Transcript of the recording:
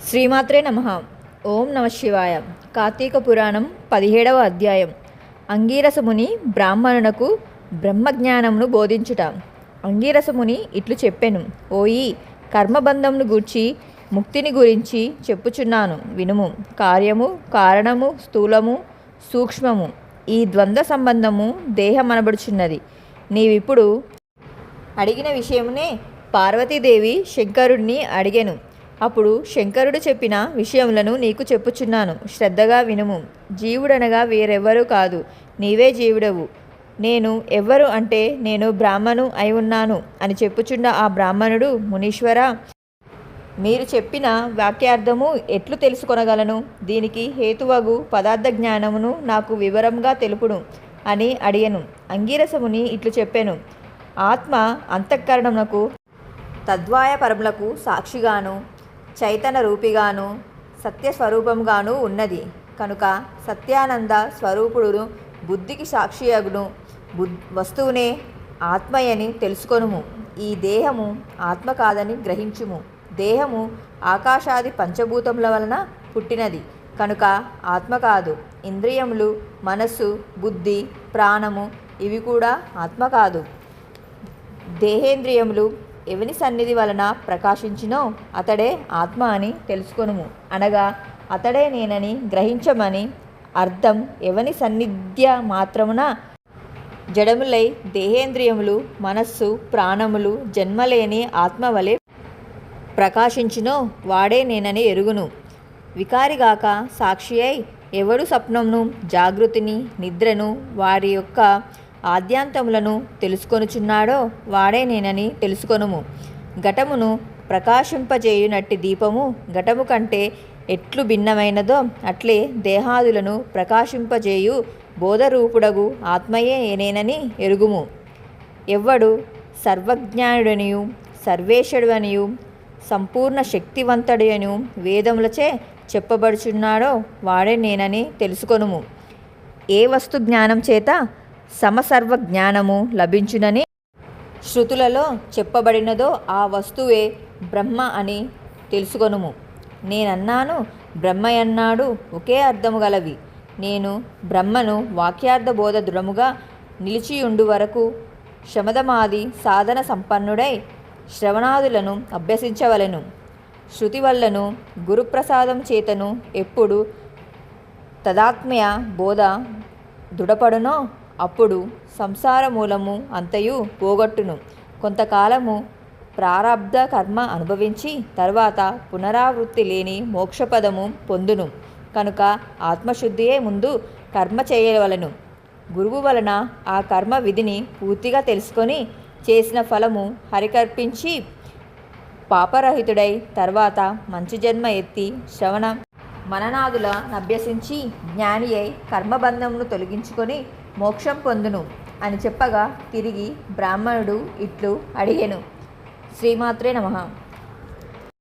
శ్రీమాత్రే నమః. ఓం నమ శివాయ. కార్తీక పురాణం 17వ అధ్యాయం. అంగీరసముని బ్రాహ్మణునకు బ్రహ్మజ్ఞానమును బోధించుట. అంగీరసముని ఇట్లు చెప్పెను. ఓయి, కర్మబంధమును గూర్చి ముక్తిని గురించి చెప్పుచున్నాను వినుము. కార్యము, కారణము, స్థూలము, సూక్ష్మము, ఈ ద్వంద్వ సంబంధము దేహమనబడుచున్నది. నీవిప్పుడు అడిగిన విషయమునే పార్వతీదేవి శంకరుడిని అడిగెను. అప్పుడు శంకరుడు చెప్పిన విషయములను నీకు చెప్పుచున్నాను, శ్రద్ధగా వినుము. జీవుడనగా వేరెవ్వరూ కాదు, నీవే జీవుడవు. నేను ఎవ్వరు అంటే, నేను బ్రాహ్మణు అయి ఉన్నాను అని చెప్పుచున్న ఆ బ్రాహ్మణుడు, మునీశ్వర, మీరు చెప్పిన వాక్యార్థము ఎట్లు తెలుసుకొనగలను? దీనికి హేతువగు పదార్థ జ్ఞానమును నాకు వివరంగా తెలుపును అని అడిగెను. అంగీరసముని ఇట్లు చెప్పెను. ఆత్మ అంతఃకరణమునకు తద్వాయపరములకు సాక్షిగాను, చైతన్య రూపిగాను, సత్యస్వరూపంగాను ఉన్నది కనుక సత్యానంద స్వరూపుడును బుద్ధికి సాక్షియగును వస్తువునే ఆత్మయని తెలుసుకొనుము. ఈ దేహము ఆత్మ కాదని గ్రహించుము. దేహము ఆకాశాది పంచభూతముల వలన పుట్టినది కనుక ఆత్మ కాదు. ఇంద్రియములు, మనస్సు, బుద్ధి, ప్రాణము ఇవి కూడా ఆత్మ కాదు. దేహేంద్రియములు ఎవని సన్నిధి వలన ప్రకాశించినో అతడే ఆత్మ అని తెలుసుకొనుము. అనగా అతడే నేనని గ్రహించమని అర్థం. ఎవని సన్నిధ్య మాత్రమున జడములై దేహేంద్రియములు, మనస్సు, ప్రాణములు జన్మలేని ఆత్మ వలె ప్రకాశించినో వాడే నేనని ఎరుగును. వికారిగాక సాక్షి అయి ఎవడు స్వప్నమును, జాగృతిని, నిద్రను, వారి యొక్క ఆద్యాంతములను తెలుసుకొనుచున్నాడో వాడే నేనని తెలుసుకొనుము. ఘటమును ప్రకాశింపజేయునట్టి దీపము ఘటము కంటే ఎట్లు భిన్నమైనదో అట్లే దేహాదులను ప్రకాశింపజేయు బోధరూపుడగు ఆత్మయే నేనని ఎరుగుము. ఎవ్వడు సర్వజ్ఞానుడనియు, సర్వేశ్వరుడనియు, సంపూర్ణ శక్తివంతుడనియు వేదములచే చెప్పబడుచున్నాడో వాడే నేనని తెలుసుకొనుము. ఏ వస్తు జ్ఞానం చేత సమసర్వ జ్ఞానము లభించునని శృతులలో చెప్పబడినదో ఆ వస్తువే బ్రహ్మ అని తెలుసుకొనుము. నేనన్నాను, బ్రహ్మయన్నాడు, ఒకే అర్థము గలవి. నేను బ్రహ్మను వాక్యార్థ బోధ దృఢముగా నిలిచియుండు వరకు శమదమాది సాధన సంపన్నుడై శ్రవణాదులను అభ్యసించవలెను. శృతి వల్లను గురుప్రసాదం చేతను ఎప్పుడు తదాత్మయ బోధ దృఢపడునో అప్పుడు సంసార మూలము అంతయు పోగొట్టును. కొంతకాలము ప్రారబ్ధ కర్మ అనుభవించి తర్వాత పునరావృత్తి లేని మోక్షపదము పొందును. కనుక ఆత్మశుద్ధియే ముందు కర్మ చేయవలను. గురువు వలన ఆ కర్మ విధిని పూర్తిగా తెలుసుకొని చేసిన ఫలము హరికర్పించి పాపరహితుడై తర్వాత మంచి జన్మ ఎత్తి శ్రవణ మననాదుల నభ్యసించి జ్ఞాని అయి కర్మబంధమును తొలగించుకొని మోక్షం పొందును అని చెప్పగా తిరిగి బ్రాహ్మణుడు ఇట్లు అడిగెను. శ్రీమాత్రే నమః.